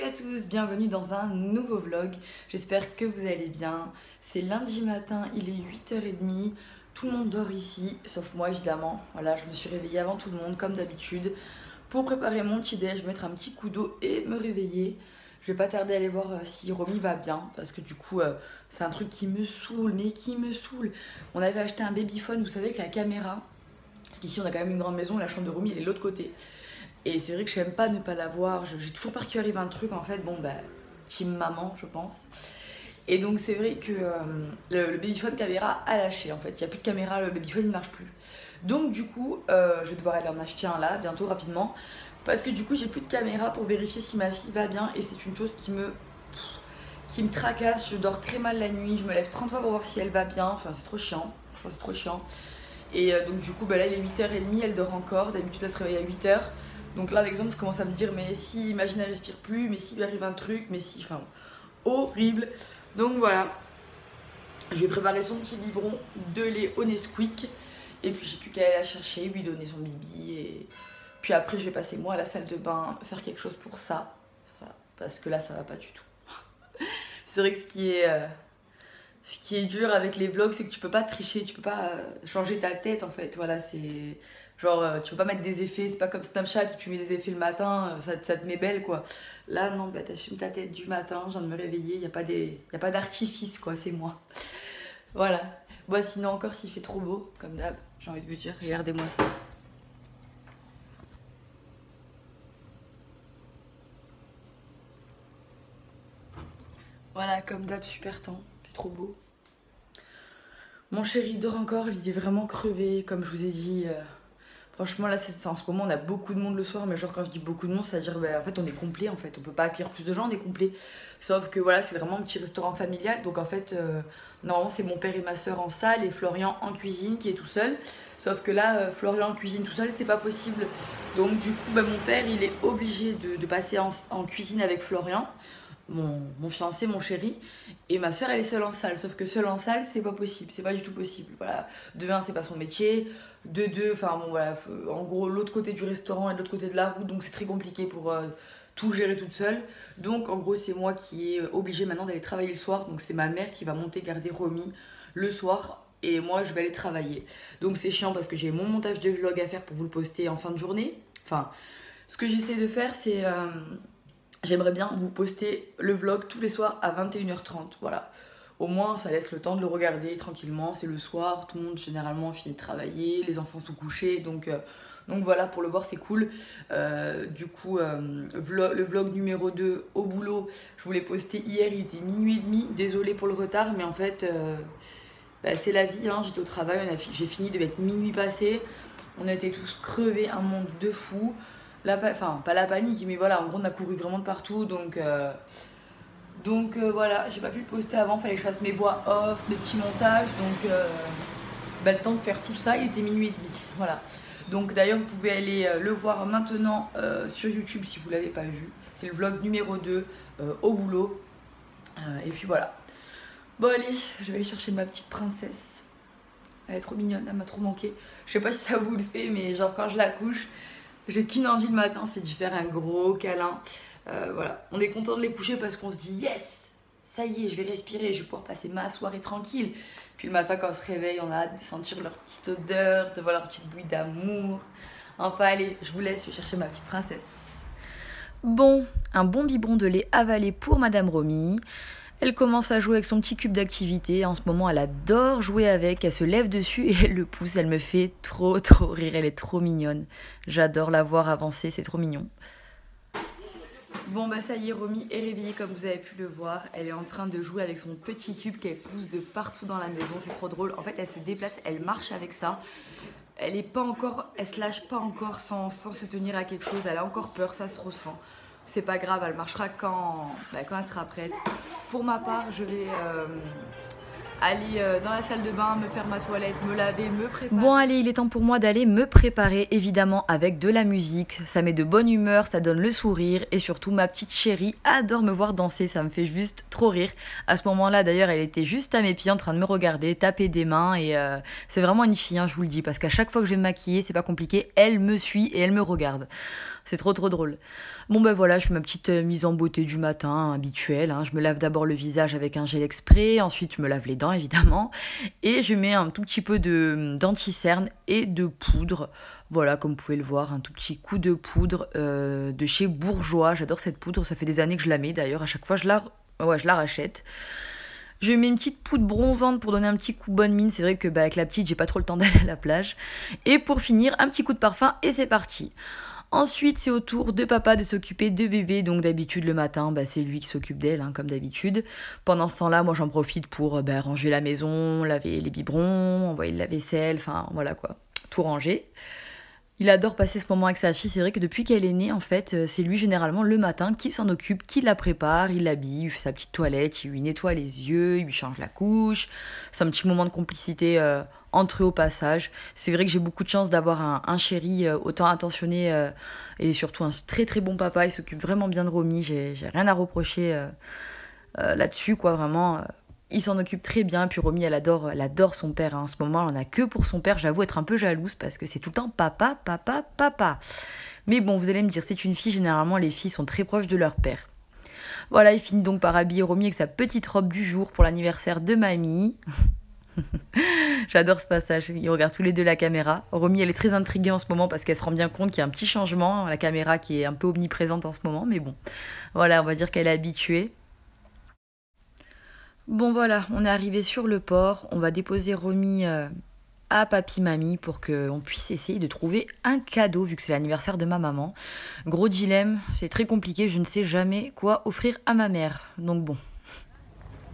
Salut à tous, bienvenue dans un nouveau vlog. J'espère que vous allez bien. C'est lundi matin, il est 8h30. Tout le monde dort ici, sauf moi évidemment. Voilà, je me suis réveillée avant tout le monde comme d'habitude pour préparer mon petit déj, mettre un petit coup d'eau et me réveiller. Je vais pas tarder à aller voir si Romy va bien parce que du coup c'est un truc qui me saoule, mais qui me saoule. On avait acheté un babyphone, vous savez, avec la caméra. Parce qu'ici on a quand même une grande maison et la chambre de Romy elle est de l'autre côté. Et c'est vrai que j'aime pas ne pas l'avoir, j'ai toujours peur qu'il arrive un truc en fait, bon bah, team maman je pense. Et donc c'est vrai que le babyphone caméra a lâché en fait, il n'y a plus de caméra, le babyphone il ne marche plus. Donc du coup, je vais devoir aller en acheter un là, bientôt, rapidement. Parce que du coup j'ai plus de caméra pour vérifier si ma fille va bien et c'est une chose qui me tracasse, je dors très mal la nuit, je me lève 30 fois pour voir si elle va bien, enfin c'est trop chiant, je pense que c'est trop chiant. Et donc du coup bah là il est 8h30, elle dort encore, d'habitude elle se réveille à 8h. Donc là d'exemple je commence à me dire mais si, imagine elle respire plus, mais s'il lui arrive un truc, mais si, enfin horrible. Donc voilà, je vais préparer son petit biberon de lait au Nesquik. Et puis j'ai plus qu'à aller la chercher, lui donner son bibi. Et puis après je vais passer moi à la salle de bain, faire quelque chose pour ça. Parce que là ça va pas du tout. C'est vrai que ce qui est dur avec les vlogs, c'est que tu peux pas tricher, tu peux pas changer ta tête en fait. Voilà, c'est genre tu peux pas mettre des effets, c'est pas comme Snapchat où tu mets des effets le matin, ça te met belle quoi. Là non, bah t'assumes ta tête du matin, je viens de me réveiller, y a pas d'artifice quoi, c'est moi. Voilà. Bon sinon encore s'il fait trop beau, comme d'hab, j'ai envie de vous dire, regardez-moi ça. Voilà, comme d'hab, super temps, il fait trop beau. Mon chéri dort encore, il est vraiment crevé, comme je vous ai dit. Franchement, là, en ce moment, on a beaucoup de monde le soir, mais genre, quand je dis beaucoup de monde, c'est-à-dire, bah, en fait, on est complet, en fait. On peut pas accueillir plus de gens, on est complet. Sauf que, voilà, c'est vraiment un petit restaurant familial. Donc, en fait, normalement, c'est mon père et ma soeur en salle et Florian en cuisine, qui est tout seul. Sauf que là, Florian en cuisine tout seul, c'est pas possible. Donc, du coup, bah, mon père, il est obligé de passer en cuisine avec Florian. Mon fiancé, mon chéri, et ma soeur elle est seule en salle, sauf que seule en salle c'est pas possible, c'est pas du tout possible, voilà. De 1 c'est pas son métier, de 2, enfin bon voilà, en gros l'autre côté du restaurant et de l'autre côté de la route, donc c'est très compliqué pour tout gérer toute seule. Donc en gros c'est moi qui est obligée maintenant d'aller travailler le soir, donc c'est ma mère qui va monter garder Romy le soir et moi je vais aller travailler. Donc c'est chiant parce que j'ai mon montage de vlog à faire pour vous le poster en fin de journée. Enfin, ce que j'essaie de faire c'est... j'aimerais bien vous poster le vlog tous les soirs à 21h30, voilà. Au moins, ça laisse le temps de le regarder tranquillement. C'est le soir, tout le monde généralement finit de travailler, les enfants sont couchés, donc voilà, pour le voir, c'est cool. Du coup, le vlog numéro 2 au boulot, je vous l'ai posté hier, il était minuit et demi. Désolée pour le retard, mais en fait, bah, c'est la vie, hein. J'étais au travail, j'ai fini, il devait être minuit passé. On a été tous crevés, un monde de fou. Enfin, pas la panique, mais voilà, en gros, on a couru vraiment de partout, donc voilà, j'ai pas pu le poster avant, fallait que je fasse mes voix off, mes petits montages, donc bah, le temps de faire tout ça, il était minuit et demi, voilà. Donc d'ailleurs, vous pouvez aller le voir maintenant sur YouTube si vous l'avez pas vu. C'est le vlog numéro 2 au boulot. Et puis voilà. Bon allez, je vais aller chercher ma petite princesse. Elle est trop mignonne, elle m'a trop manqué. Je sais pas si ça vous le fait, mais genre quand je la couche, j'ai qu'une envie le matin, c'est de lui faire un gros câlin. Voilà, on est content de les coucher parce qu'on se dit yes, ça y est, je vais respirer, je vais pouvoir passer ma soirée tranquille. Puis le matin quand on se réveille, on a hâte de sentir leur petite odeur, de voir leur petite bouille d'amour. Enfin allez, je vous laisse, je vais chercher ma petite princesse. Bon, un bon biberon de lait avalé pour Madame Romy. Elle commence à jouer avec son petit cube d'activité. En ce moment, elle adore jouer avec. Elle se lève dessus et elle le pousse. Elle me fait trop rire. Elle est trop mignonne. J'adore la voir avancer. C'est trop mignon. Bon bah ça y est, Romy est réveillée comme vous avez pu le voir. Elle est en train de jouer avec son petit cube qu'elle pousse de partout dans la maison. C'est trop drôle. En fait, elle se déplace, elle marche avec ça. Elle se lâche pas encore sans se tenir à quelque chose. Elle a encore peur, ça se ressent. C'est pas grave, elle marchera quand elle sera prête. Pour ma part, je vais aller dans la salle de bain, me faire ma toilette, me laver, me préparer. Bon allez, il est temps pour moi d'aller me préparer, évidemment avec de la musique. Ça met de bonne humeur, ça donne le sourire et surtout ma petite chérie adore me voir danser, ça me fait juste trop rire. À ce moment-là d'ailleurs, elle était juste à mes pieds en train de me regarder, taper des mains et c'est vraiment une fille, hein, je vous le dis, parce qu'à chaque fois que je vais me maquiller, c'est pas compliqué, elle me suit et elle me regarde. C'est trop drôle. Bon ben voilà, je fais ma petite mise en beauté du matin, habituelle. Hein. Je me lave d'abord le visage avec un gel exprès, ensuite je me lave les dents évidemment. Et je mets un tout petit peu d'anti-cerne et de poudre. Voilà, comme vous pouvez le voir, un tout petit coup de poudre de chez Bourjois. J'adore cette poudre, ça fait des années que je la mets d'ailleurs. À chaque fois je la rachète. Je mets une petite poudre bronzante pour donner un petit coup bonne mine. C'est vrai que avec la petite, j'ai pas trop le temps d'aller à la plage. Et pour finir, un petit coup de parfum et c'est parti. Ensuite, c'est au tour de papa de s'occuper de bébé. Donc d'habitude, le matin, c'est lui qui s'occupe d'elle, hein, comme d'habitude. Pendant ce temps-là, moi, j'en profite pour ranger la maison, laver les biberons, envoyer le lave-vaisselle, enfin voilà quoi, tout ranger. Il adore passer ce moment avec sa fille. C'est vrai que depuis qu'elle est née, en fait, c'est lui généralement le matin qui s'en occupe, qui la prépare, il l'habille, il fait sa petite toilette, il lui nettoie les yeux, il lui change la couche. C'est un petit moment de complicité entre eux au passage. C'est vrai que j'ai beaucoup de chance d'avoir un chéri autant attentionné et surtout un très très bon papa. Il s'occupe vraiment bien de Romy. J'ai rien à reprocher là-dessus, quoi, vraiment. Il s'en occupe très bien, puis Romy, elle adore son père. Hein. En ce moment, elle en a que pour son père. J'avoue être un peu jalouse parce que c'est tout le temps papa, papa, papa. Mais bon, vous allez me dire, c'est une fille, généralement, les filles sont très proches de leur père. Voilà, il finit donc par habiller Romy avec sa petite robe du jour pour l'anniversaire de mamie. J'adore ce passage, ils regardent tous les deux la caméra. Romy, elle est très intriguée en ce moment parce qu'elle se rend bien compte qu'il y a un petit changement. La caméra qui est un peu omniprésente en ce moment, mais bon. Voilà, on va dire qu'elle est habituée. Bon voilà, on est arrivé sur le port, on va déposer Romy à papy-mamie pour qu'on puisse essayer de trouver un cadeau vu que c'est l'anniversaire de ma maman. Gros dilemme, c'est très compliqué, je ne sais jamais quoi offrir à ma mère, donc bon.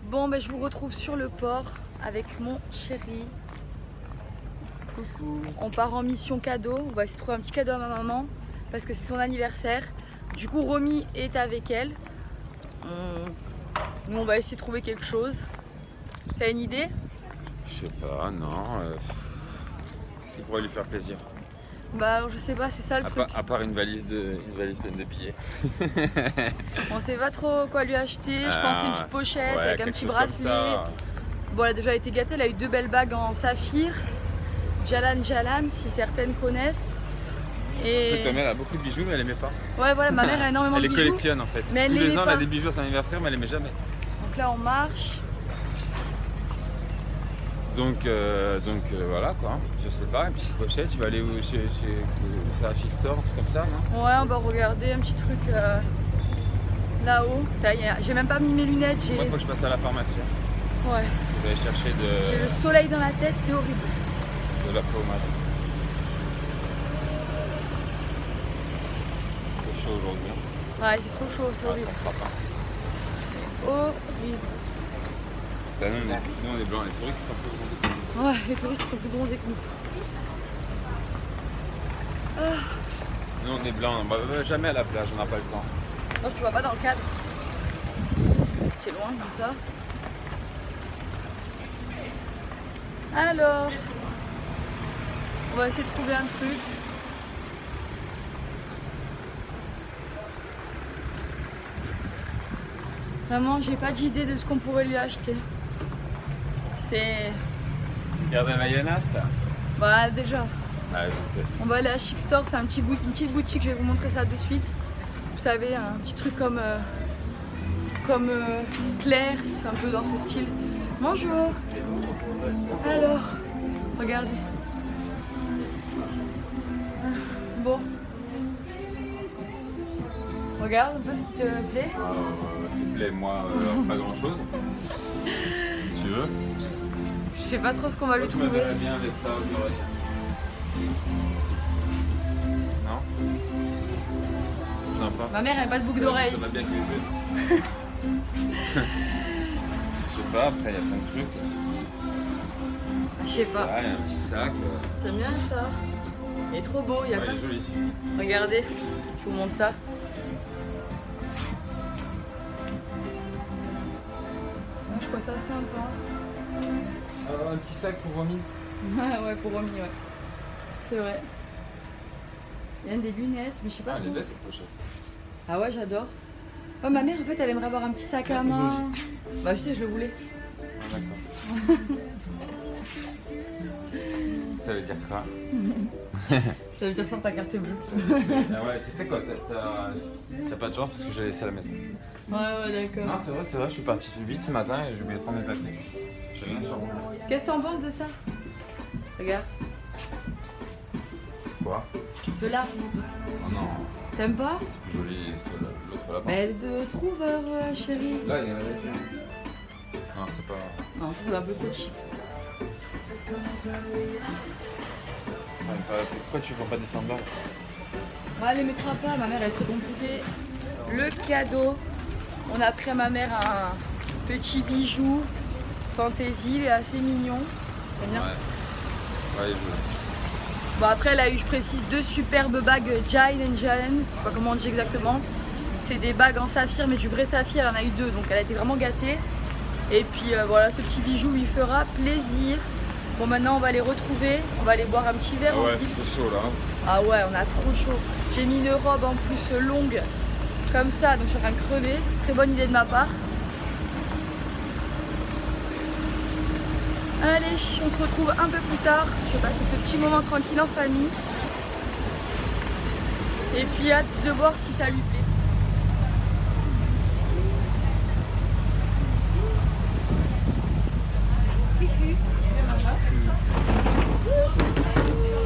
Bon, je vous retrouve sur le port avec mon chéri. Coucou. On part en mission cadeau, on va essayer de trouver un petit cadeau à ma maman parce que c'est son anniversaire. Du coup, Romy est avec elle. Nous, on va essayer de trouver quelque chose. T'as une idée? Je sais pas, non. Ce qui pourrait lui faire plaisir. Je sais pas, c'est ça le truc. À part une valise pleine de billets. On sait pas trop quoi lui acheter. Je pensais une petite pochette avec un petit bracelet. Bon, elle a déjà été gâtée, elle a eu 2 belles bagues en saphir. Jalan, si certaines connaissent. Et... Ta mère a beaucoup de bijoux, mais elle aimait pas. Ouais, voilà, ma mère a énormément de bijoux. Elle les collectionne en fait. Mais tous les ans, elle a des bijoux à son anniversaire, mais elle aimait jamais. Donc là, on marche. Donc voilà quoi. Je sais pas, une petite pochette. Tu vas aller où chez Chic Store, un truc comme ça, non? Ouais, on va regarder un petit truc là-haut. J'ai même pas mis mes lunettes. Moi, il faut que je passe à la pharmacie. Ouais. Je vais aller chercher de... J'ai le soleil dans la tête, c'est horrible. De la pommade. Aujourd'hui. Ouais, il fait trop chaud, c'est horrible. Ça fera pas. C'est horrible. Nous on est blancs, les touristes sont plus bronzés que nous. Ouais, les touristes sont plus bronzés que nous. Nous on est blancs, on va jamais à la plage, on n'a pas le temps. Non, je te vois pas dans le cadre. C'est loin comme ça. Alors, on va essayer de trouver un truc. Vraiment, j'ai pas d'idée de ce qu'on pourrait lui acheter. C'est... Regarde la mayonnaise. Bah déjà. Ah, je sais. On va aller à Chic Store, c'est une petite boutique, je vais vous montrer ça de suite. Vous savez, un petit truc comme Claire's, un peu dans ce style. Bonjour. Alors, regardez. Bon. Regarde un peu ce qui te plaît. S'il te plaît, moi, pas grand chose. Si tu veux. Je sais pas trop ce qu'on va lui Tu trouver. m'aimerais bien avec ça aux oreilles. Non? C'est sympa. Ma mère elle a pas de boucle d'oreille. Ça va bien avec les yeux. Je sais pas, après il y a plein de trucs. Je sais pas. Ah, il y a un petit sac. J'aime bien ça. Il est trop beau, il y a Ouais, plein il est joli. Regardez, je vous montre ça. Moi je trouve ça sympa. Un petit sac pour Romy. Ouais, pour Romy, ouais. C'est vrai. Il y a des lunettes, mais je sais pas Ah, elle est trop. belle cette pochette. Ah ouais, j'adore. Oh, ma mère, en fait, elle aimerait avoir un petit sac à c'est main. Bah, je sais, je le voulais. Ah, d'accord. Ça veut dire quoi? Ça veut dire sans ta carte bleue. Ah ouais, tu sais quoi, t'as pas de chance parce que j'ai laissé à la maison. Ouais, d'accord. Non, c'est vrai, je suis parti vite ce matin et j'ai oublié de prendre mes papiers. J'ai rien sur moi. Qu'est-ce que t'en penses de ça? Regarde. Quoi? Ceux-là. Oh non, T'aimes pas? c'est plus joli l'autre là-bas. Mais de trouveur, chérie. Là, il y en a déjà. Non, c'est pas. Non, ça va un peu trop cheap. Pourquoi tu veux pas descendre là? Ouais, elle les mettra pas, ma mère elle est très compliquée. Le cadeau, on a pris à ma mère un petit bijou fantaisie, il est assez mignon. T'aimes bien? Ouais, Bon après elle a eu, je précise, 2 superbes bagues Jane & Jane, je sais pas comment on dit exactement. C'est des bagues en saphir, mais du vrai saphir, elle en a eu 2, donc elle a été vraiment gâtée. Et puis voilà, ce petit bijou lui fera plaisir. Bon maintenant on va les retrouver, on va aller boire un petit verre. Ah ouais, en ville. c'est chaud là. Ah ouais, on a trop chaud. J'ai mis une robe en plus longue, comme ça, donc je suis en train de crever. Très bonne idée de ma part. Allez, on se retrouve un peu plus tard. Je vais passer ce petit moment tranquille en famille. Et puis hâte de voir si ça lui plaît.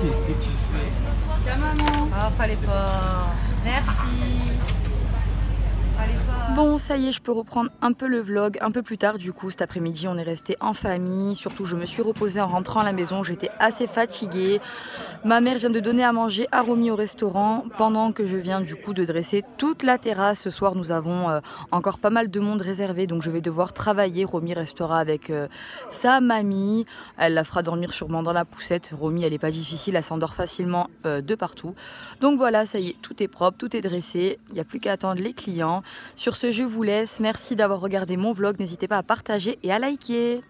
Qu'est-ce que tu fais? Tiens maman. Ah, fallait pas. Merci. Fallait pas. Bon, ça y est, je peux reprendre un peu le vlog un peu plus tard. Du coup, cet après-midi, on est resté en famille. Surtout, je me suis reposée en rentrant à la maison. J'étais assez fatiguée. Ma mère vient de donner à manger à Romy au restaurant pendant que je viens du coup de dresser toute la terrasse. Ce soir, nous avons encore pas mal de monde réservé. Donc, je vais devoir travailler. Romy restera avec sa mamie. Elle la fera dormir sûrement dans la poussette. Romy, elle n'est pas difficile. Elle s'endort facilement de partout. Donc voilà, ça y est, tout est propre, tout est dressé. Il n'y a plus qu'à attendre les clients. Sur ce, je vous laisse. Merci d'avoir regardé mon vlog. N'hésitez pas à partager et à liker.